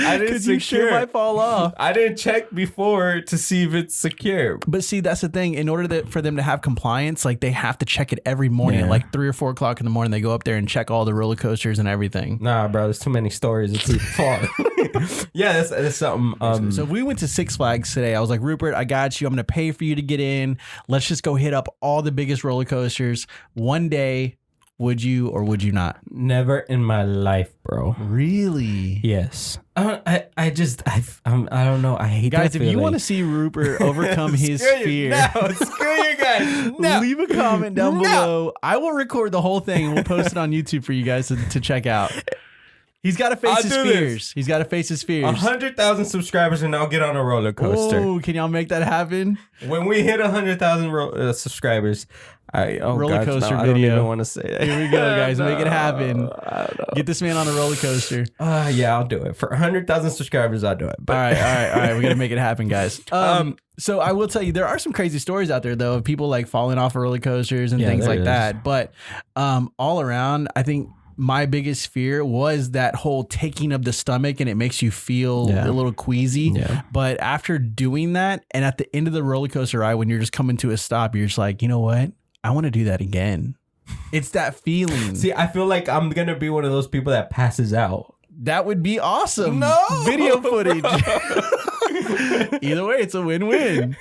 I didn't secure. You sure might fall off. I didn't check before to see if it's secure. But see, that's the thing. In order for them to have compliance, like they have to check it every morning at like 3 or 4 o'clock in the morning. They go up there and check all the roller coasters and everything. Nah, bro, there's too many stories. It's too far. Yeah, that's something. So we went to Six Flags today. I was like, Rupert, I got you. I'm going to pay for you to get in. Let's just go hit up all the biggest roller coasters. One day, would you or would you not? Never in my life, bro. Really? Yes. I don't know. I hate guys, that if you want to see Rupert overcome his fear. No, screw you guys. No. Leave a comment down below. I will record the whole thing and we'll post it on YouTube for you guys to check out. He's got to face his fears. He's got to face his fears. 100,000 subscribers and I'll get on a roller coaster. Oh, can y'all make that happen? When we hit 100,000 subscribers, roller coaster video. I don't even want to say that. Here we go, guys. Make it happen. Get this man on a roller coaster. Yeah, I'll do it. For 100,000 subscribers, I'll do it. But. All right. We got to make it happen, guys. So I will tell you, there are some crazy stories out there, though, of people like falling off of roller coasters and things like that. But all around, I think my biggest fear was that whole taking of the stomach and it makes you feel a little queasy. Yeah. But after doing that and at the end of the roller coaster ride, when you're just coming to a stop, you're just like, you know what? I want to do that again. It's that feeling. See, I feel like I'm going to be one of those people that passes out. That would be awesome. No. Video footage. Either way, it's a win-win.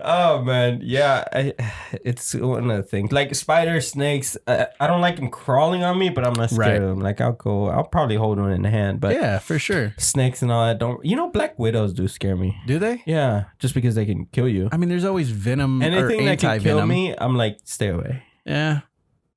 Oh, man. Yeah, it's one of the things. Like spiders, snakes, I don't like them crawling on me, but I'm not scared of them. Like I'll probably hold one in the hand. But yeah, for sure. Snakes and all that don't. Black widows do scare me. Do they? Yeah, just because they can kill you. I mean, there's always venom. Anything or that can kill me, I'm like, stay away. Yeah.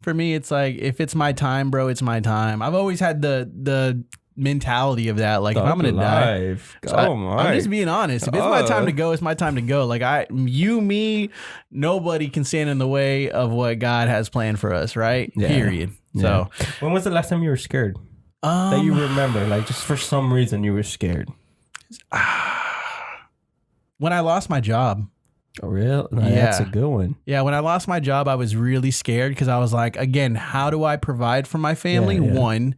For me, it's like, if it's my time, bro, it's my time. I've always had the mentality of that. Like, if I'm going to die. So I'm just being honest. If it's my time to go, it's my time to go. Like, me, nobody can stand in the way of what God has planned for us, right? Yeah. Period. Yeah. So, when was the last time you were scared? That you remember? Like, just for some reason you were scared? When I lost my job. Oh, really? No, yeah. That's a good one. Yeah, when I lost my job, I was really scared because I was like, again, how do I provide for my family? Yeah. One,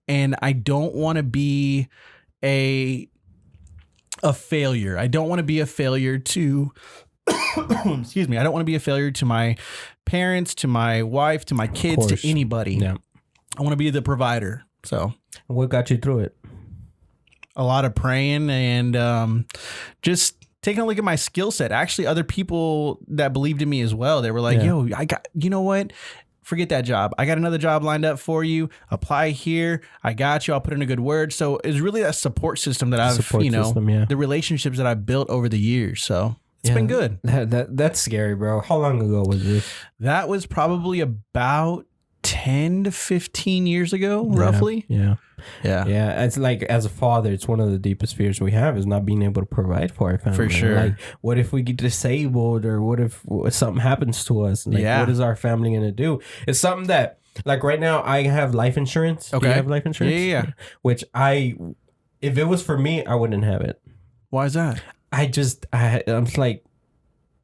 and I don't want to be a failure. I don't want to be a failure to, excuse me, I don't want to be a failure to my parents, to my wife, to my kids, to anybody. Yeah. I want to be the provider. So, what got you through it? A lot of praying and just taking a look at my skill set. Actually, other people that believed in me as well. They were like, yo, you know what? Forget that job. I got another job lined up for you. Apply here. I got you. I'll put in a good word. So it's really that support system that I've, the relationships that I've built over the years. So it's been good. That's scary, bro. How long ago was this? That was probably about 10 to 15 years ago, roughly. Yeah. It's like, as a father, it's one of the deepest fears we have is not being able to provide for our family. For sure. Like, what if we get disabled, or what if something happens to us? Like, what is our family going to do? It's something that, like, right now I have life insurance. Okay. Do you have life insurance? Yeah. Which if it was for me, I wouldn't have it. Why is that? I'm like,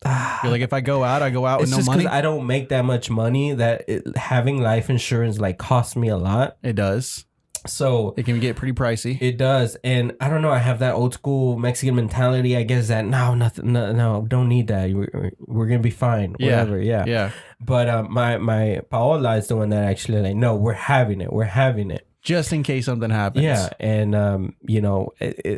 you're like, if I go out with no money. It's just because I don't make that much money that having life insurance like costs me a lot. It does. So it can get pretty pricey. It does. And I don't know, I have that old school Mexican mentality, I guess, that no, don't need that. We're going to be fine. Whatever. Yeah. But my Paola is the one that actually like, no, we're having it. Just in case something happens. Yeah. And,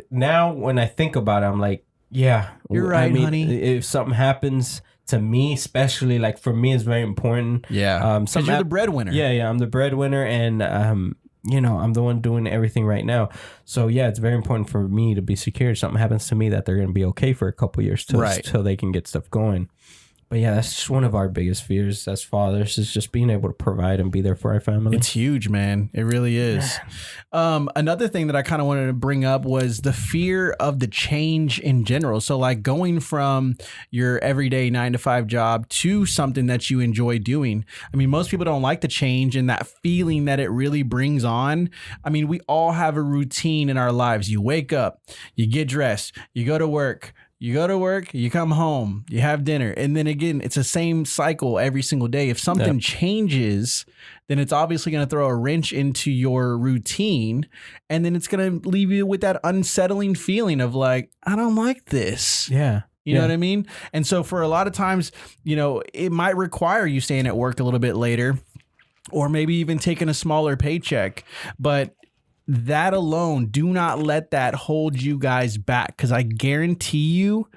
now when I think about it, I'm like, yeah, you're right, honey. If something happens to me, especially, like, for me, it's very important. Yeah. Because you're the breadwinner. Yeah. I'm the breadwinner, and I'm the one doing everything right now. So yeah, it's very important for me to be secure. If something happens to me, that they're going to be okay for a couple years till they can get stuff going. But yeah, that's just one of our biggest fears as fathers, is just being able to provide and be there for our family. It's huge, man. It really is. Another thing that I kind of wanted to bring up was the fear of the change in general. So like going from your everyday 9-to-5 job to something that you enjoy doing. I mean, most people don't like the change and that feeling that it really brings on. I mean, we all have a routine in our lives. You wake up, you get dressed, you go to work, You go to work, you come home, you have dinner. And then again, it's the same cycle every single day. If something changes, then it's obviously going to throw a wrench into your routine. And then it's going to leave you with that unsettling feeling of like, I don't like this. Yeah. You know what I mean? And so for a lot of times, you know, it might require you staying at work a little bit later or maybe even taking a smaller paycheck. But that alone, do not let that hold you guys back, because I guarantee you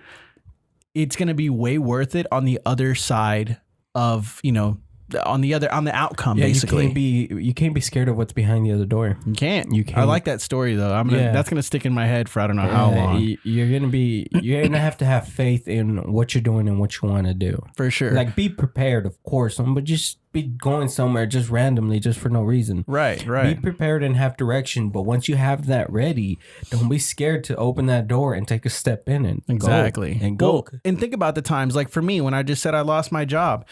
it's going to be way worth it on the other side of, you know, on the outcome, basically. You can't be scared of what's behind the other door. You can't. I like that story though. That's gonna stick in my head for I don't know how long. You're gonna have to have faith in what you're doing and what you want to do. For sure. Like, be prepared, of course, but just be going somewhere just randomly, just for no reason. Right. Be prepared and have direction, but once you have that ready, don't be scared to open that door and take a step in it. Exactly. Go. Well, and think about the times, like for me, when I just said I lost my job,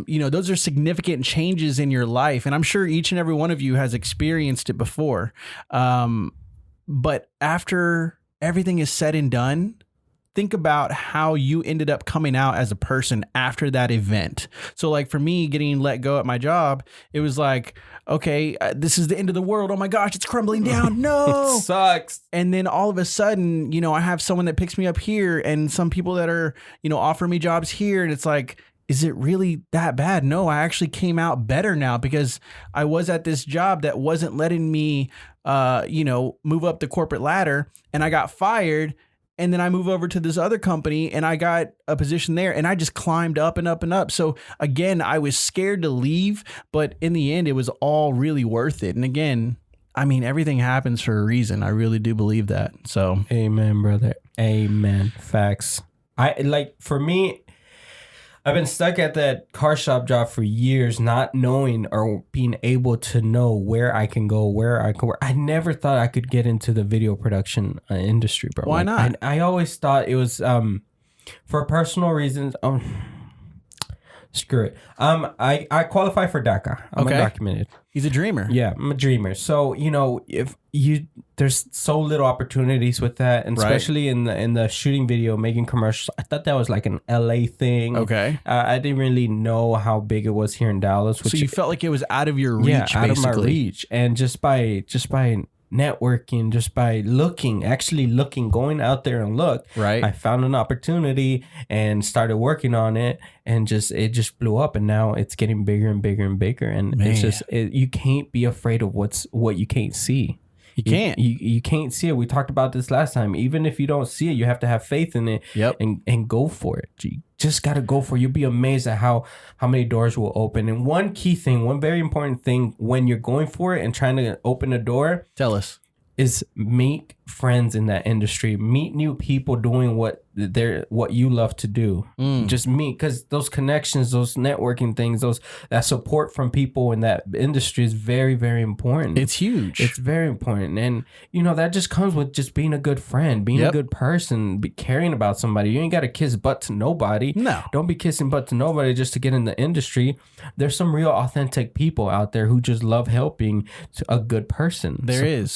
you know, those are significant changes in your life. And I'm sure each and every one of you has experienced it before. But after everything is said and done, think about how you ended up coming out as a person after that event. So like for me, getting let go at my job, it was like, okay, this is the end of the world. Oh my gosh, it's crumbling down. No. It sucks. And then all of a sudden, you know, I have someone that picks me up here and some people that are, you know, offering me jobs here. And it's like, is it really that bad? No, I actually came out better now because I was at this job that wasn't letting me, you know, move up the corporate ladder, and I got fired. And then I move over to this other company and I got a position there and I just climbed up and up and up. So again, I was scared to leave, but in the end, it was all really worth it. And again, I mean, everything happens for a reason. I really do believe that. So amen, brother. Amen. Facts. For me, I've been stuck at that car shop job for years, not knowing or being able to know where I can go, where I can work. I never thought I could get into the video production industry, bro. Why not? I always thought it was for personal reasons. Screw it. I qualify for DACA. I'm undocumented. He's a dreamer. Yeah, I'm a dreamer. So, you know, there's so little opportunities with that, and especially in the shooting video, making commercials. I thought that was like an LA thing. Okay. I didn't really know how big it was here in Dallas. So you felt like it was out of your reach, out basically. of my reach, and just by networking, just by looking, going out there and look, right, I found an opportunity and started working on it, and it just blew up, and now it's getting bigger and bigger and bigger, and Man. it's just you can't be afraid of what you can't see. You can't. You can't see it. We talked about this last time. Even if you don't see it, you have to have faith in it. Yep. And go for it. You just got to go for it. You'll be amazed at how many doors will open. And one key thing, one very important thing when you're going for it and trying to open a door. Tell us. Is make friends in that industry. Meet new people doing what you love to do. Just meet, because those connections, those networking things, that support from people in that industry is very, very important. It's huge. It's very important. And you know, that just comes with just being a good friend, being a good person, caring about somebody. You ain't got to kiss butt to nobody. No. Don't be kissing butt to nobody just to get in the industry. There's some real authentic people out there who just love helping a good person. There is.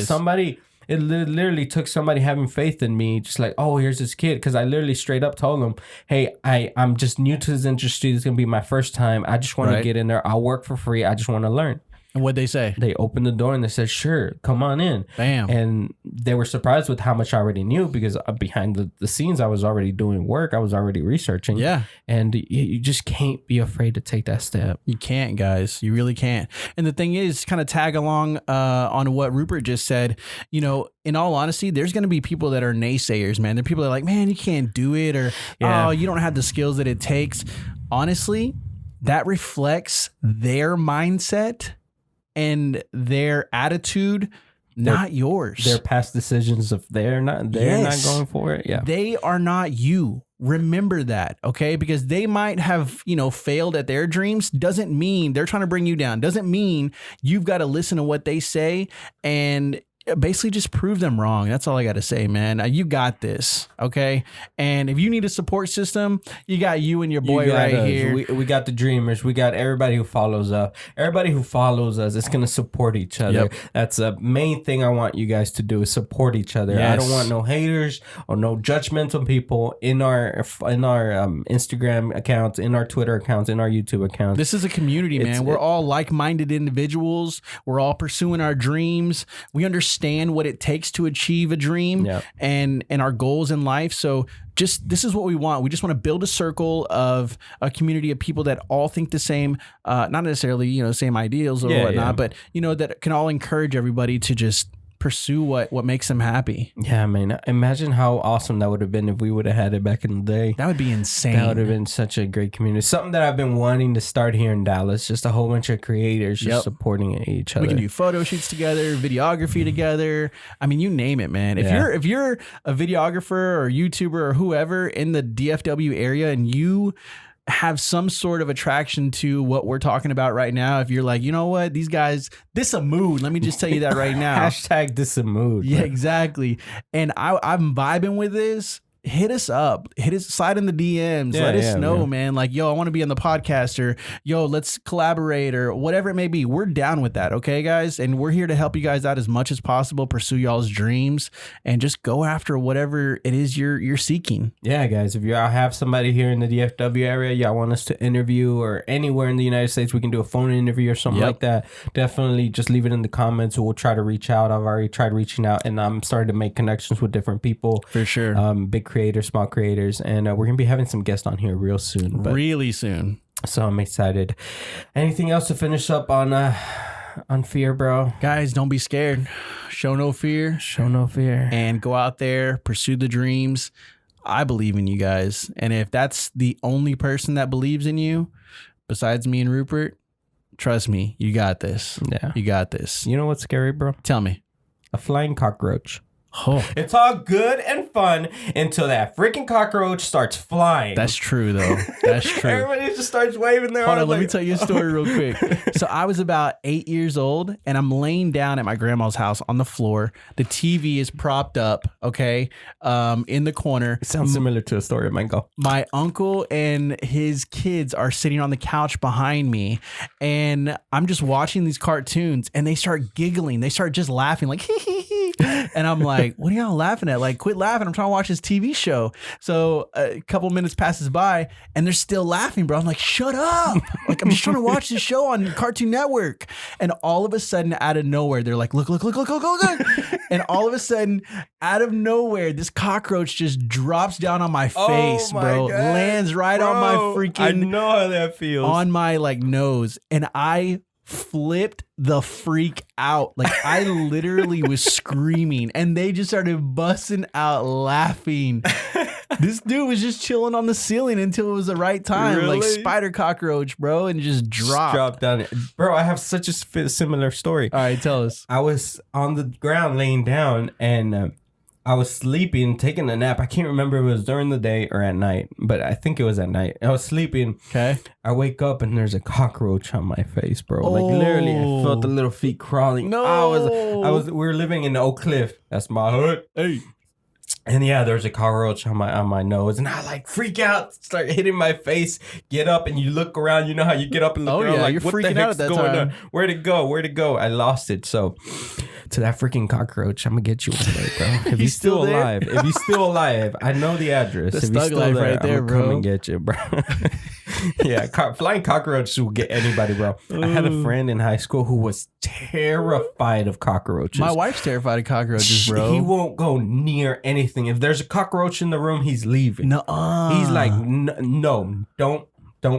Somebody, it literally took somebody having faith in me, just like, oh, here's this kid. Because I literally straight up told them, hey, I'm just new to this industry. This is going to be my first time. I just want to get in there. I'll work for free. I just want to learn. And what'd they say? They opened the door and they said, sure, come on in. Bam. And they were surprised with how much I already knew, because behind the scenes, I was already doing work. I was already researching. Yeah. And you just can't be afraid to take that step. You can't, guys. You really can't. And the thing is, kind of tag along on what Rupert just said, you know, in all honesty, there's going to be people that are naysayers, man. There are people that are like, man, you can't do it, or, oh, you don't have the skills that it takes. Honestly, that reflects their mindset and their attitude, not yours. Their past decisions, if they're not going for it. Yeah. They are not you. Remember that, okay? Because they might have, you know, failed at their dreams. Doesn't mean they're trying to bring you down. Doesn't mean you've got to listen to what they say and basically just prove them wrong. That's all I got to say, man. You got this, okay? And if you need a support system, you got you and your boy right here. We got the dreamers. We got everybody who follows us. Everybody who follows us is going to support each other. Yep. That's the main thing I want you guys to do is support each other. Yes. I don't want no haters or no judgmental people in our Instagram accounts, in our Twitter accounts, in our YouTube accounts. This is a community, man. We're all like-minded individuals. We're all pursuing our dreams. We understand what it takes to achieve a dream and our goals in life. So this is what we want. We just want to build a circle of a community of people that all think the same, not necessarily, same ideals or whatnot, but, that can all encourage everybody to just pursue what makes them happy. Yeah, man. Imagine how awesome that would have been if we would have had it back in the day. That would be insane. That would have been such a great community. Something that I've been wanting to start here in Dallas. Just a whole bunch of creators just supporting each other. We can do photo shoots together, videography together. I mean, you name it, man. If you're a videographer or YouTuber or whoever in the DFW area and you have some sort of attraction to what we're talking about right now, if you're like, you know what, these guys, DISAMOOD, let me just tell you that right now. Hashtag DISAMOOD. Yeah, exactly. And I'm vibing with this. Hit us up. Slide in the DMs. Let us know, man. Like, yo, I want to be on the podcast, or yo, let's collaborate, or whatever it may be. We're down with that, okay, guys? And we're here to help you guys out as much as possible, pursue y'all's dreams, and just go after whatever it is you're seeking. Yeah, guys, if y'all have somebody here in the DFW area y'all want us to interview, or anywhere in the United States, we can do a phone interview or something like that. Definitely just leave it in the comments, or we'll try to reach out. I've already tried reaching out, and I'm starting to make connections with different people. For sure. Big creators, small creators, and we're gonna be having some guests on here real soon. Really soon. So I'm excited. Anything else to finish up on fear, bro? Guys, don't be scared. Show no fear. Show no fear. And go out there, pursue the dreams. I believe in you guys. And if that's the only person that believes in you, besides me and Rupert, trust me, you got this. Yeah. You got this. You know what's scary, bro? Tell me. A flying cockroach. Oh. It's all good and fun until that freaking cockroach starts flying. That's true, though. That's true. Everybody just starts waving their arms. Hold on, let me tell you a story real quick. So I was about 8 years old, and I'm laying down at my grandma's house on the floor. The TV is propped up, okay, in the corner. It sounds similar to a story of mine. My uncle and his kids are sitting on the couch behind me, and I'm just watching these cartoons, and they start giggling. They start just laughing, like, hee hee hee. And I'm like, what are y'all laughing at? Like, quit laughing. I'm trying to watch this TV show. So a couple minutes passes by and they're still laughing, bro. I'm like, shut up. Like, I'm just trying to watch this show on Cartoon Network. And all of a sudden, out of nowhere, they're like, look. And all of a sudden, out of nowhere, this cockroach just drops down on my face, bro. God, lands right on my freaking... I know how that feels. On my, nose. And I flipped the freak out. Like, I literally was screaming, and they just started busting out laughing. This dude was just chilling on the ceiling until it was the right time. Really? Like spider cockroach, bro, and just dropped down. Bro, I have such a similar story. All right, tell us. I was on the ground laying down, and I was sleeping, taking a nap. I can't remember if it was during the day or at night, but I think it was at night. I was sleeping. Okay. I wake up and there's a cockroach on my face, bro. Like, literally, I felt the little feet crawling. No. We were living in Oak Cliff. That's my hood. Hey. And yeah, there's a cockroach on my nose, and I freak out, start hitting my face, get up, and you look around. You know how you get up and look around, like, you're what freaking the out heck's at that going time. on? Where'd it go? I lost it. So to that freaking cockroach, I'm gonna get you one day, bro. If he's still alive, I know the address. That's if he's still life there, right there, I'm bro. come and get you, bro. Yeah, flying cockroaches will get anybody, bro. I had a friend in high school who was terrified of cockroaches. My wife's terrified of cockroaches, bro. He won't go near anything. If there's a cockroach in the room, he's leaving. No, he's like, no, don't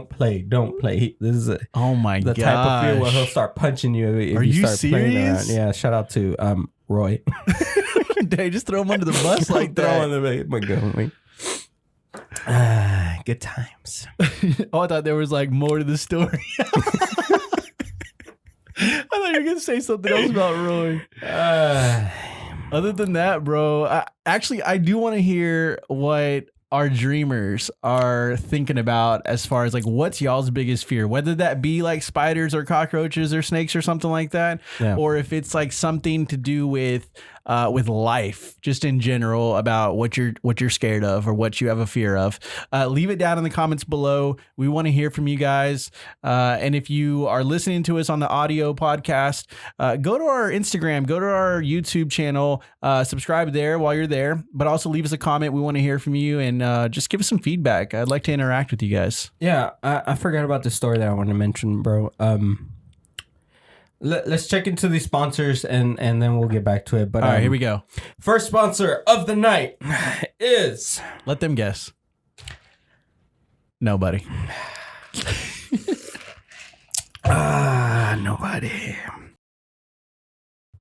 play. This is the type of feel where he'll start punching you if Are you you start serious? playing around. Yeah, shout out to Roy. They just throw him under the bus like that. Throw him my go. Good times. Oh, I thought there was more to the story. I thought you were gonna say something else about Roy. Other than that, bro, I do want to hear what our dreamers are thinking about as far as like what's y'all's biggest fear, whether that be like spiders or cockroaches or snakes or something like that, or if it's like something to do with life just in general, about what you're scared of or what you have a fear of. Leave it down in the comments below. We want to hear from you guys. And if you are listening to us on the audio podcast, go to our Instagram, go to our YouTube channel, subscribe there while you're there, but also leave us a comment. We want to hear from you, and just give us some feedback. I'd like to interact with you guys. Yeah, I forgot about the story that I wanted to mention, bro. Let's check into these sponsors and then we'll get back to it. But all right, here we go. First sponsor of the night is... Let them guess. Nobody. Nobody.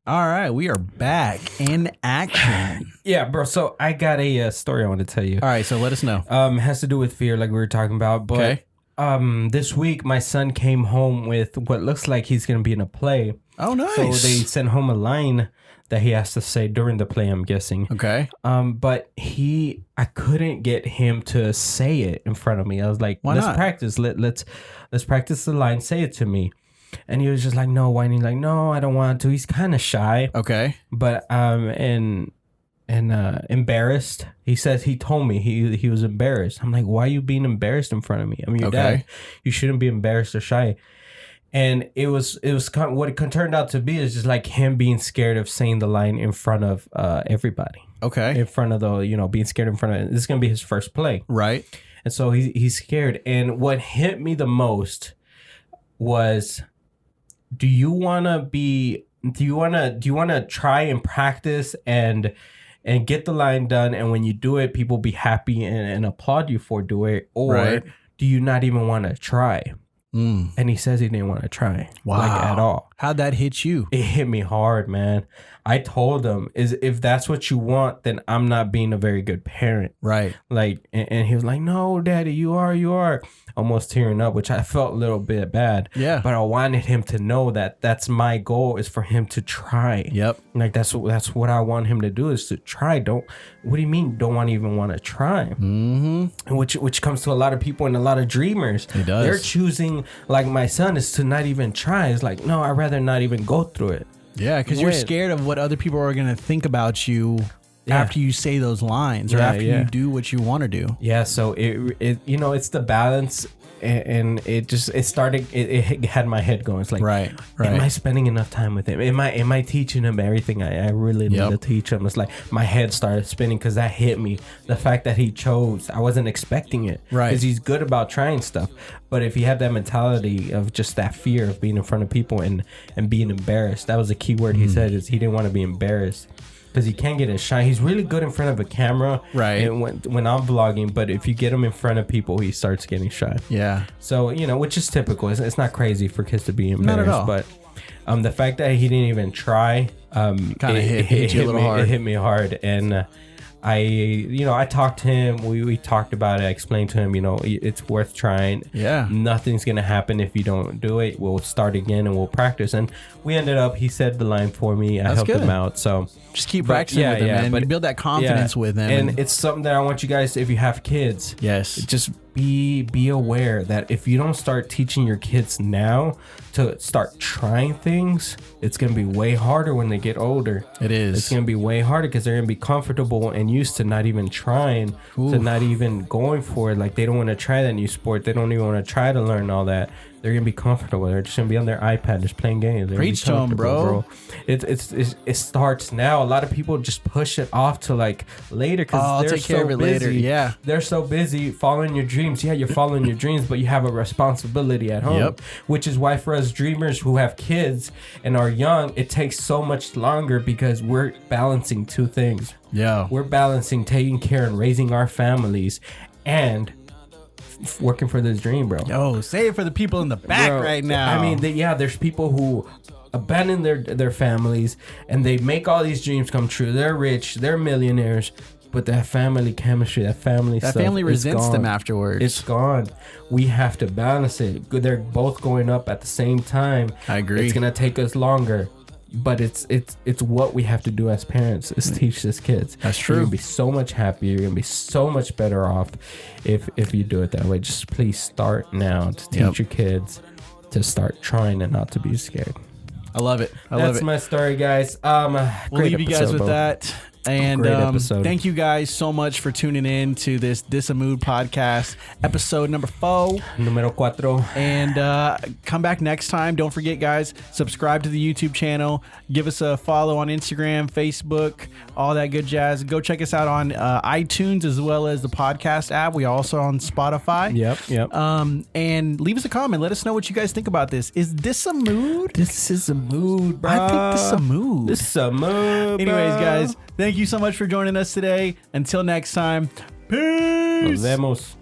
All right, we are back in action. Yeah, bro. So I got a story I want to tell you. All right, so let us know. It has to do with fear, like we were talking about. But this week, my son came home with what looks like he's going to be in a play. Oh, nice. So they sent home a line that he has to say during the play, I'm guessing. Okay. But I couldn't get him to say it in front of me. I was like, let's practice. Let's practice the line. Say it to me. And he was just like, no, whining, like, no, I don't want to. He's kind of shy. Okay. But and embarrassed. He says he told me he was embarrassed. I'm like, why are you being embarrassed in front of me? I'm your dad. You shouldn't be embarrassed or shy. And it was kind of, what it turned out to be is just like him being scared of saying the line in front of everybody. Okay. In front of being scared in front of, this is gonna be his first play. Right. And so he's scared. And what hit me the most was, do you wanna try and practice and get the line done, and when you do it, people be happy and applaud you for doing it, or do you not even want to try? And he says he didn't want to try. Wow. Like at all. How'd that hit you? It hit me hard, man. I told him, if that's what you want, then I'm not being a very good parent. Right. Like, and he was like, no, daddy, you are. Almost tearing up, which I felt a little bit bad. Yeah. But I wanted him to know that that's my goal, is for him to try. Yep. Like that's what I want him to do, is to try. What do you mean don't even want to try? Mm-hmm. Which comes to a lot of people and a lot of dreamers. It does. They're choosing, like my son, is to not even try. It's like, no, I'd rather not even go through it. Yeah, because you're scared of what other people are going to think about you after you say those lines, or after you do what you want to do. Yeah, so it's the balance, and it had my head going. It's like, right. Am I spending enough time with him? Am I teaching him everything I really need to teach him? It's like my head started spinning, because that hit me. The fact that he chose, I wasn't expecting it. Right. Because he's good about trying stuff. But if he had that mentality of just that fear of being in front of people and being embarrassed, that was the key word he said, is he didn't want to be embarrassed. Because he can't get as shy. He's really good in front of a camera, right? And when I'm vlogging, but if you get him in front of people, he starts getting shy. Yeah. So which is typical. It's not crazy for kids to be embarrassed, not at all. But the fact that he didn't even try, kind of hit you a little hard. It hit me hard, and I talked to him. We talked about it. I explained to him, it's worth trying. Yeah. Nothing's going to happen if you don't do it. We'll start again and we'll practice. And we ended up, he said the line for me. I helped him out. So just keep practicing with him, man. But build that confidence with him. And it's something that I want you guys, if you have kids, just be aware that if you don't start teaching your kids now to start trying things, it's going to be way harder when they get older. It is. It's going to be way harder, because they're going to be comfortable and used to not even trying, to not even going for it. Like, they don't want to try that new sport. They don't even want to try to learn all that. They're going to be comfortable. They're just going to be on their iPad just playing games. Preach to them, bro. It starts now. A lot of people just push it off to like later, because they're so busy. Later. Yeah. They're so busy following your dreams. Yeah, you're following your dreams, but you have a responsibility at home. Yep. Which is why for us dreamers who have kids and are young, it takes so much longer, because we're balancing two things. Yeah. We're balancing taking care and raising our families and working for this dream, bro. Yo, say it for the people in the back right now. I mean, there's people who abandon their families and they make all these dreams come true. They're rich, they're millionaires, but that family chemistry, that family resents them afterwards. It's gone. We have to balance it. They're both going up at the same time. I agree. It's gonna take us longer. But it's what we have to do as parents is teach these kids. That's true. You're gonna be so much happier. You're gonna be so much better off if you do it that way. Just please start now to teach your kids to start trying and not to be scared. I love it. That's my story, guys. We'll leave you guys with that. And thank you guys so much for tuning in to this DISAMOOD podcast, episode number 4. Numero 4. And come back next time. Don't forget, guys, subscribe to the YouTube channel. Give us a follow on Instagram, Facebook, all that good jazz. Go check us out on iTunes as well as the podcast app. We also on Spotify. Yep. And leave us a comment. Let us know what you guys think about this. Is this a mood? This is a mood, bro. I think this is a mood. This is a mood, Anyways, guys, thank you so much for joining us today. Until next time, peace. Nos vemos.